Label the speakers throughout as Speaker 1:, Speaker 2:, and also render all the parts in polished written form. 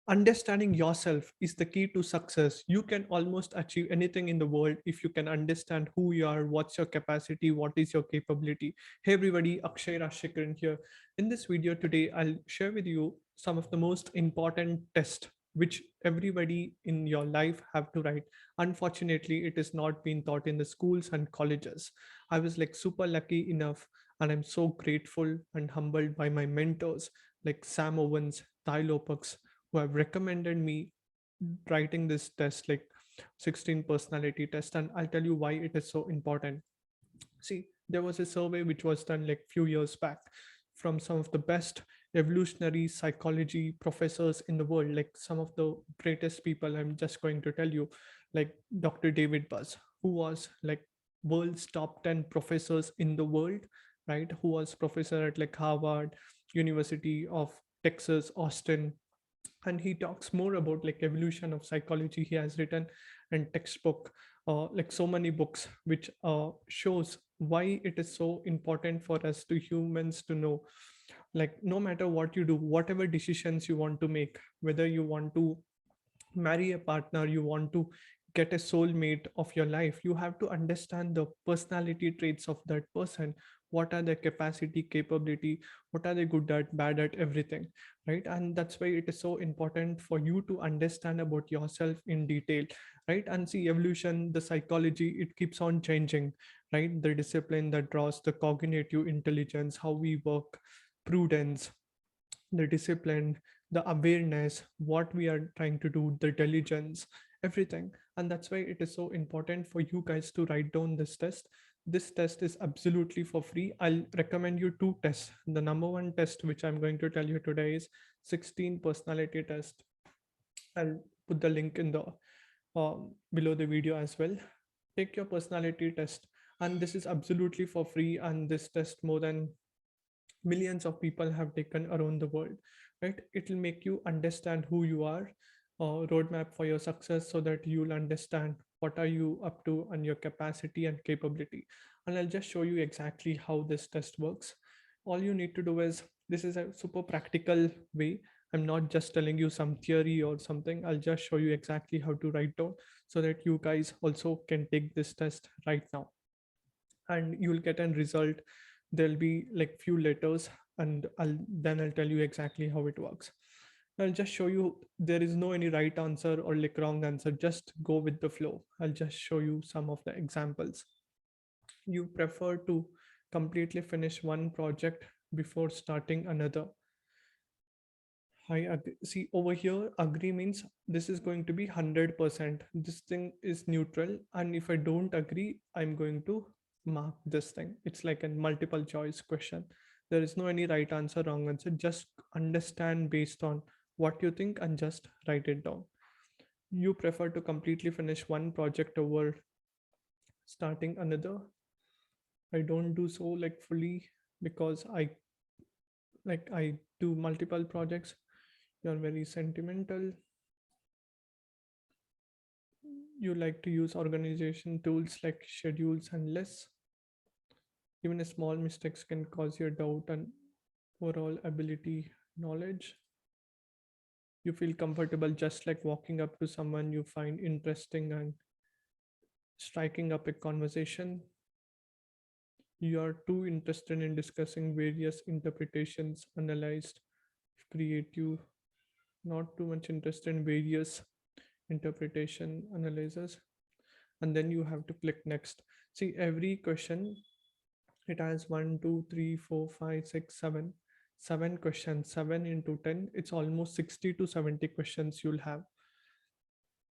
Speaker 1: Understanding yourself is the key to success. You can almost achieve anything in the world if you can understand who you are, what's your capacity, what is your capability. Hey everybody, Akshay Rashikran here. In this video today, I'll share with you some of the most important tests which everybody in your life have to write. Unfortunately, it is not being taught in the schools and colleges. I was like super lucky enough, and I'm so grateful and humbled by my mentors like Sam Owens, Tai Lopez, who have recommended me writing this test, like 16 personality test. And I'll tell you why it is so important. See, there was a survey which was done like few years back from some of the best evolutionary psychology professors in the world, like some of the greatest people. I'm just going to tell you, like Dr. David Buzz, who was like world's top 10 professors in the world, right? Who was professor at like Harvard, University of Texas, Austin, and he talks more about like evolution of psychology. He has written and textbook, like so many books which shows why it is so important for us to humans to know, like no matter what you do, whatever decisions you want to make, whether you want to marry a partner, you want to get a soulmate of your life, you have to understand the personality traits of that person. What are their capacity, capability, what are they good at, bad at, everything, right? And that's why it is so important for you to understand about yourself in detail, right? And see, evolution, the psychology, it keeps on changing, right? The discipline that draws the cognitive intelligence, how we work, prudence, the discipline, the awareness, what we are trying to do, the diligence, everything. And that's why it is so important for you guys to write down this test. This test is absolutely for free. I'll recommend you two tests. The number one test, which I'm going to tell you today, is 16 personality test. I'll put the link in the below the video as well. Take your personality test, and this is absolutely for free. And this test, more than millions of people have taken around the world, right? It will make you understand who you are, roadmap for your success, so that you'll understand what are you up to and your capacity and capability. And I'll just show you exactly how this test works. All you need to do is, this is a super practical way. I'm not just telling you some theory or something. I'll just show you exactly how to write down, so that you guys also can take this test right now, and you'll get a result. There'll be like few letters, and I'll tell you exactly how it works. I'll just show you, there is no any right answer or like wrong answer, just go with the flow. I'll just show you some of the examples. You prefer to completely finish one project before starting another. I agree. See over here, agree means this is going to be 100%. This thing is neutral. And if I don't agree, I'm going to mark this thing. It's like a multiple choice question. There is no any right answer, wrong answer. Just understand based on what you think and just write it down. You prefer to completely finish one project over starting another. I don't do so like fully, because I do multiple projects. You're very sentimental. You like to use organization tools like schedules and lists. Even a small mistakes can cause your doubt and overall ability knowledge. You feel comfortable just like walking up to someone you find interesting and striking up a conversation. You are too interested in discussing various interpretations, analyzed, creative, not too much interested in various interpretation analysis. And then you have to click next. See, every question, it has 1, 2, 3, 4, 5, 6, 7 questions. 7 into 10, it's almost 60 to 70 questions you'll have.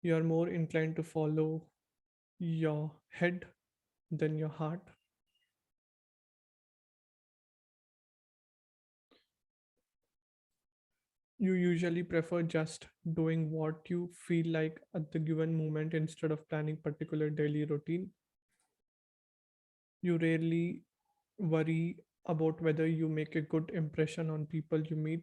Speaker 1: You are more inclined to follow your head than your heart. You usually prefer just doing what you feel like at the given moment instead of planning particular daily routine. You rarely worry about whether you make a good impression on people you meet.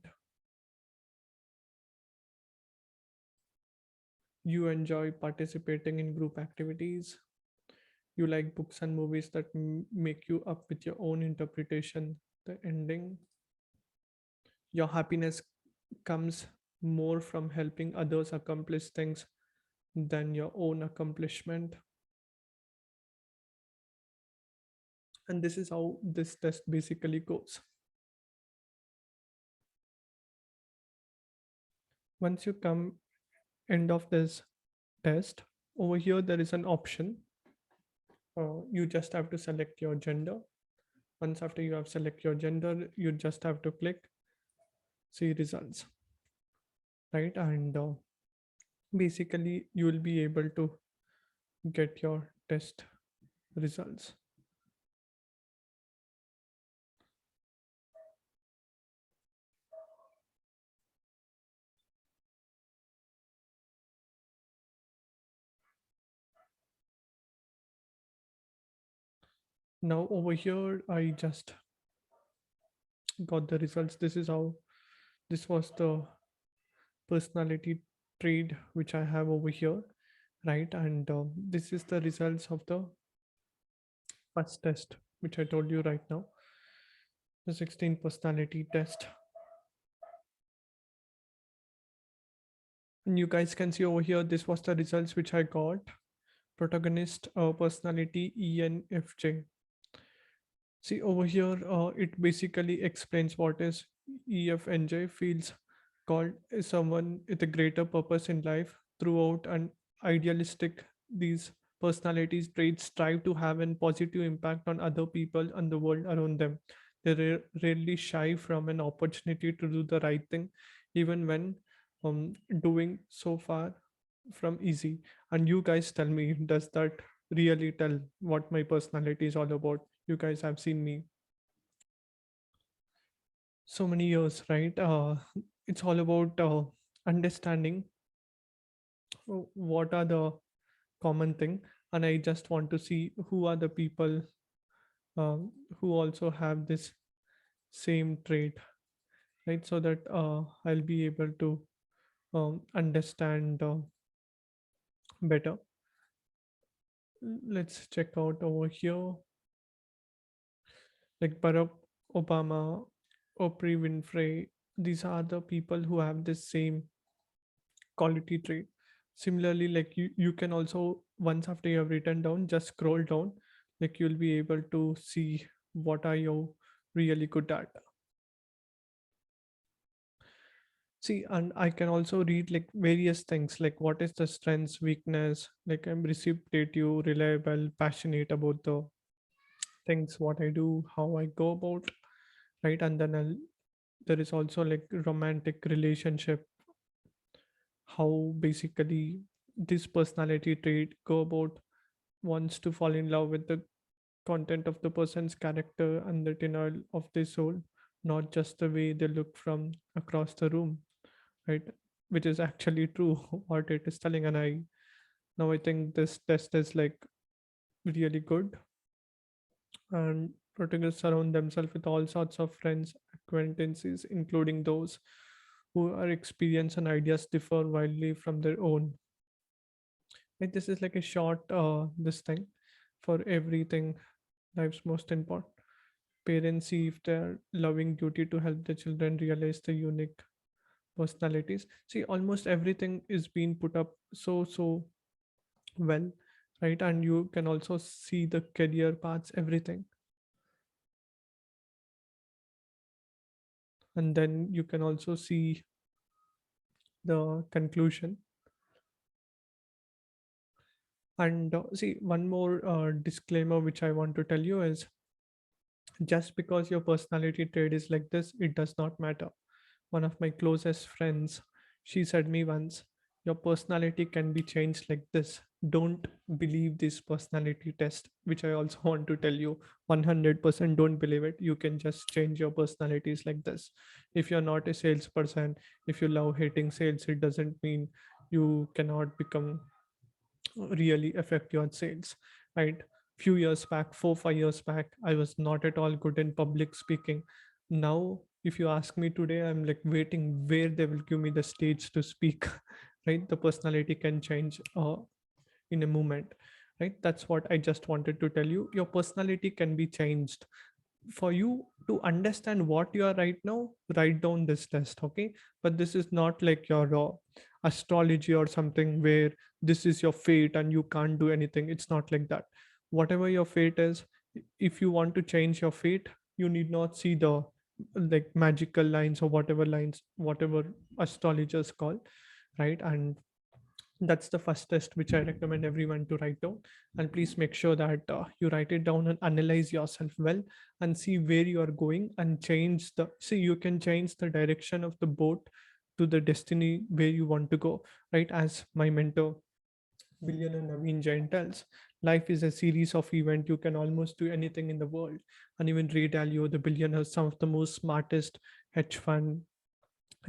Speaker 1: You enjoy participating in group activities. You like books and movies that make you up with your own interpretation, the ending. Your happiness comes more from helping others accomplish things than your own accomplishment. And this is how this test basically goes. Once you come end of this test, over here there is an option. You just have to select your gender. Once after you have select your gender, you just have to click see results, right? And basically you will be able to get your test results. Now over here I just got the results. This is how this was the personality trait which I have over here, right? And this is the results of the first test which I told you right now, the 16 personality test. And you guys can see over here, this was the results which I got. Protagonist personality ENFJ. See over here, it basically explains what is EFNJ feels called is someone with a greater purpose in life throughout an idealistic. These personalities traits strive to have a positive impact on other people and the world around them. They rarely shy from an opportunity to do the right thing, even when doing so far from easy. And you guys tell me, does that really tell what my personality is all about? You guys have seen me so many years, right? It's all about understanding what are the common thing, and I just want to see who are the people who also have this same trait, right? So that I'll be able to understand better. Let's check out over here, like Barack Obama, Oprah Winfrey. These are the people who have this same quality trait. Similarly, like you can also, once after you have written down, just scroll down, like you'll be able to see what are you really good at. See, and I can also read like various things, like what is the strengths, weakness, like I'm reciprocative, reliable, passionate about the things, what I do, how I go about, right? And then there is also like romantic relationship, how basically this personality trait go about wants to fall in love with the content of the person's character and the tenor of their soul, not just the way they look from across the room, right? Which is actually true what it is telling. And I think this test is like really good. And protagonists surround themselves with all sorts of friends, acquaintances, including those who are experience and ideas differ wildly from their own. Like this is like a short this thing for everything life's most important. Parents see if their loving duty to help the children realize the unique personalities. See, almost everything is being put up so well, right? And you can also see the career paths, everything. And then you can also see the conclusion. And see, one more disclaimer which I want to tell you is, just because your personality trait is like this, it does not matter. One of my closest friends, she said me once, your personality can be changed like this. Don't believe this personality test, which I also want to tell you, 100% don't believe it. You can just change your personalities like this. If you're not a salesperson, if you love hating sales, it doesn't mean you cannot become really affect your sales, right? Few years back, 4 5 years back, I was not at all good in public speaking. Now if you ask me today, I'm like waiting where they will give me the stage to speak. Right, the personality can change in a moment, right? That's what I just wanted to tell you. Your personality can be changed. For you to understand what you are right now, write down this test, okay? But this is not like your astrology or something where this is your fate and you can't do anything. It's not like that. Whatever your fate is, if you want to change your fate, you need not see the like magical lines, whatever astrologers call, right? And that's the first test which I recommend everyone to write down. And please make sure that you write it down and analyze yourself well and see where you are going and change the see you can change the direction of the boat to the destiny where you want to go, right? As my mentor billionaire Naveen Jain tells, life is a series of events. You can almost do anything in the world. And even Ray Dalio, the billionaire, some of the most smartest hedge fund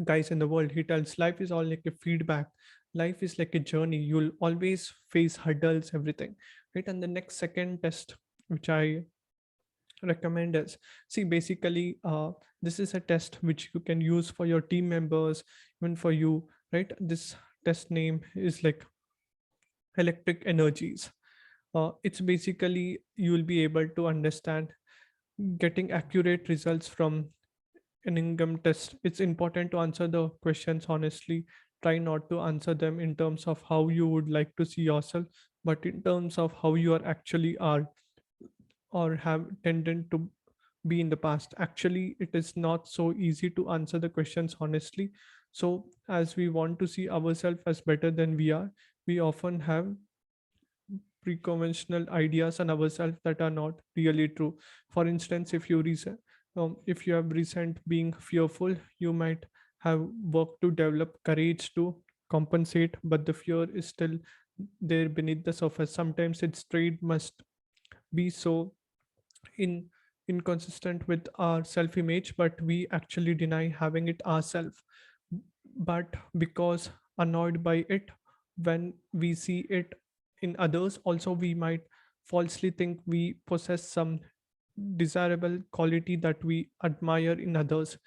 Speaker 1: guys in the world, he tells life is all like a feedback. Life is like a journey. You'll always face hurdles, everything, right? And the next second test which I recommend is, see, basically this is a test which you can use for your team members, even for you, right? This test name is like electric energies. It's basically you'll be able to understand getting accurate results from an income test. It's important to answer the questions honestly. Try not to answer them in terms of how you would like to see yourself, but in terms of how you are actually are or have tended to be in the past. Actually, it is not so easy to answer the questions honestly. So, as we want to see ourselves as better than we are, we often have pre-conventional ideas on ourselves that are not really true. For instance, if you have recent being fearful, you might have worked to develop courage to compensate, but the fear is still there beneath the surface. Sometimes its trade must be so in inconsistent with our self-image, but we actually deny having it ourselves. But because annoyed by it when we see it in others, also we might falsely think we possess some desirable quality that we admire in others.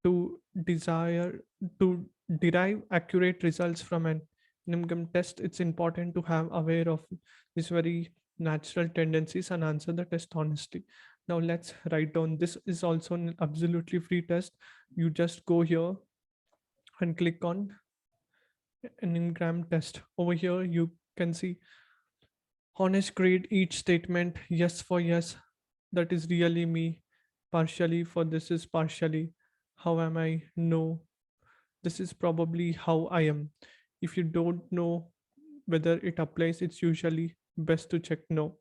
Speaker 1: To desire to derive accurate results from an income test, it's important to have aware of these very natural tendencies and answer the test honestly. Now let's write down. This is also an absolutely free test. You just go here and click on an Enneagram test. Over here, you can see honest grade each statement. Yes for yes, that is really me. Partially for this is partially. How am I? No, this is probably how I am. If you don't know whether it applies, it's usually best to check no.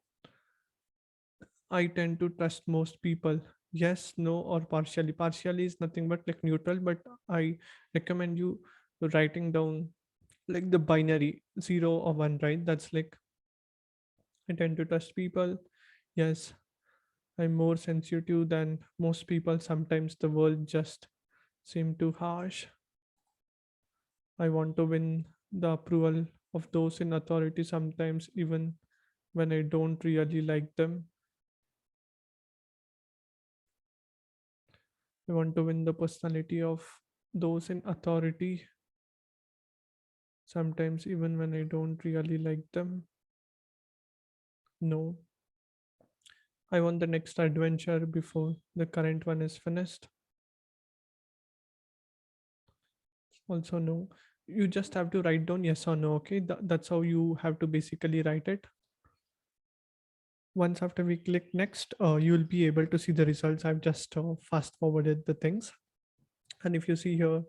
Speaker 1: I tend to trust most people. Yes, no, or partially. Partially is nothing but like neutral, but I recommend you writing down like the binary 0 or 1, right? That's like I tend to trust people. Yes, I'm more sensitive than most people. Sometimes the world just seem too harsh. I want to win the approval of those in authority sometimes, even when I don't really like them. I want to win the personality of those in authority sometimes, even when I don't really like them. No, I want the next adventure before the current one is finished. Also, no. You just have to write down yes or no, okay? That's how you have to basically write it. Once after we click next, you'll be able to see the results. I've just fast forwarded the things. And if you see here,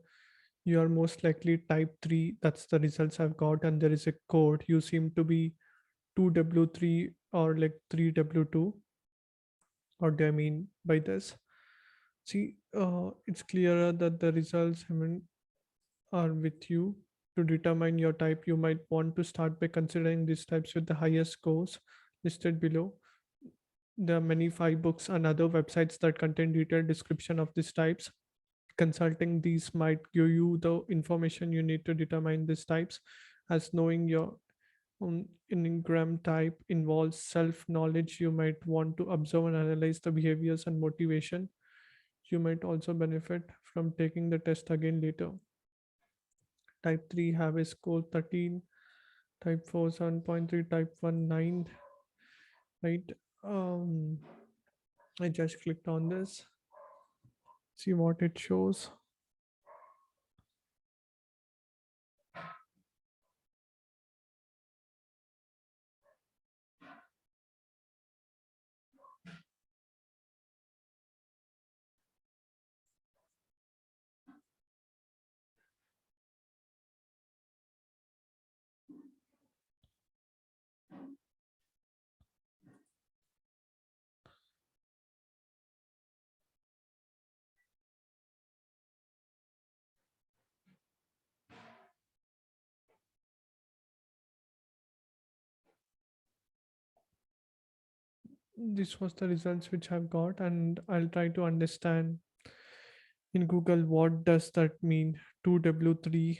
Speaker 1: you are most likely type 3. That's the results I've got. And there is a code. You seem to be 2W3 or like 3W2. What do I mean by this? See, it's clearer that the results are with you. To determine your type, you might want to start by considering these types with the highest scores listed below. There are many 5 books and other websites that contain detailed description of these types. Consulting these might give you the information you need to determine these types, as knowing your enneagram type involves self knowledge. You might want to observe and analyze the behaviors and motivation. You might also benefit from taking the test again later. Type 3 have a score 13, type 4 7.3, type 1 9, right? um I just clicked on this. See what it shows. This was the results which I've got, and I'll try to understand in Google what does that mean. 2W3.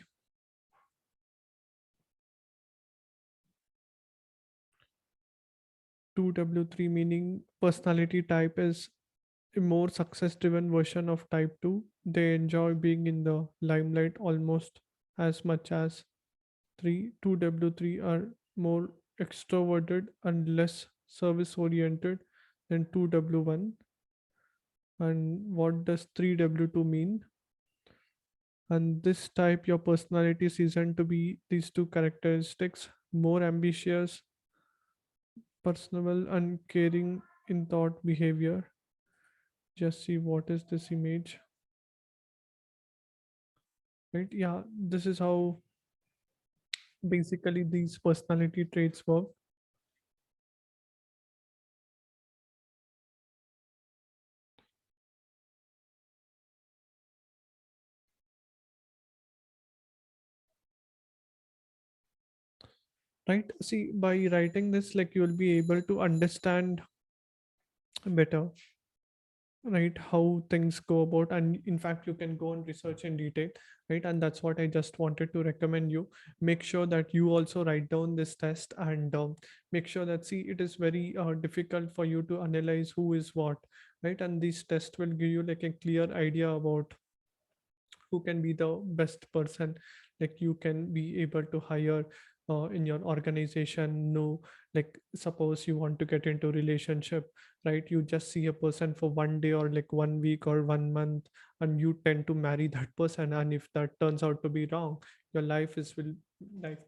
Speaker 1: 2W3 meaning personality type is a more success driven version of type 2. They enjoy being in the limelight almost as much as 3. 2W3 are more extroverted and less service oriented than 2W1. And what does 3W2 mean? And this type your personality season to be these two characteristics: more ambitious, personable, and caring in thought behavior. Just see what is this image, right? Yeah, this is how basically these personality traits work, right? See, by writing this, like you'll be able to understand better, right, how things go about, and in fact you can go and research in detail, right? And that's what I just wanted to recommend you. Make sure that you also write down this test, and make sure that, see, it is very difficult for you to analyze who is what, right? And this test will give you like a clear idea about who can be the best person, like you can be able to hire in your organization. No, like suppose you want to get into relationship, right? You just see a person for one day or like 1 week or 1 month, and you tend to marry that person, and if that turns out to be wrong, your life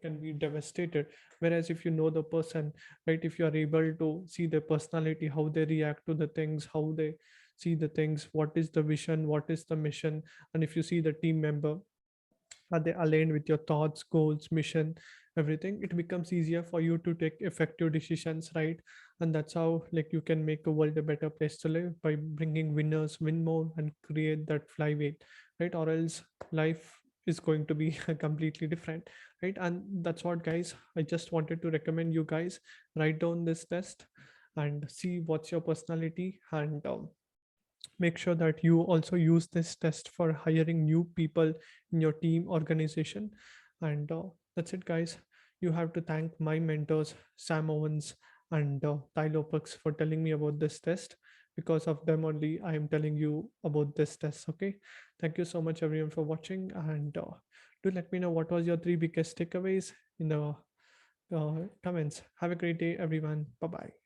Speaker 1: can be devastated. Whereas if you know the person, right, if you are able to see their personality, how they react to the things, how they see the things, what is the vision, what is the mission, and if you see the team member, are they aligned with your thoughts, goals, mission, everything, it becomes easier for you to take effective decisions, right? And that's how like you can make a world a better place to live, by bringing winners win more and create that flywheel, right? Or else life is going to be completely different, right? And that's what, guys, I just wanted to recommend you guys write down this test and see what's your personality, and make sure that you also use this test for hiring new people in your team organization. And that's it, guys. You have to thank my mentors, Sam Owens and Tai Lopez, for telling me about this test. Because of them only I am telling you about this test. Okay, thank you so much everyone for watching, and do let me know what was your three biggest takeaways in the comments. Have a great day everyone. Bye bye.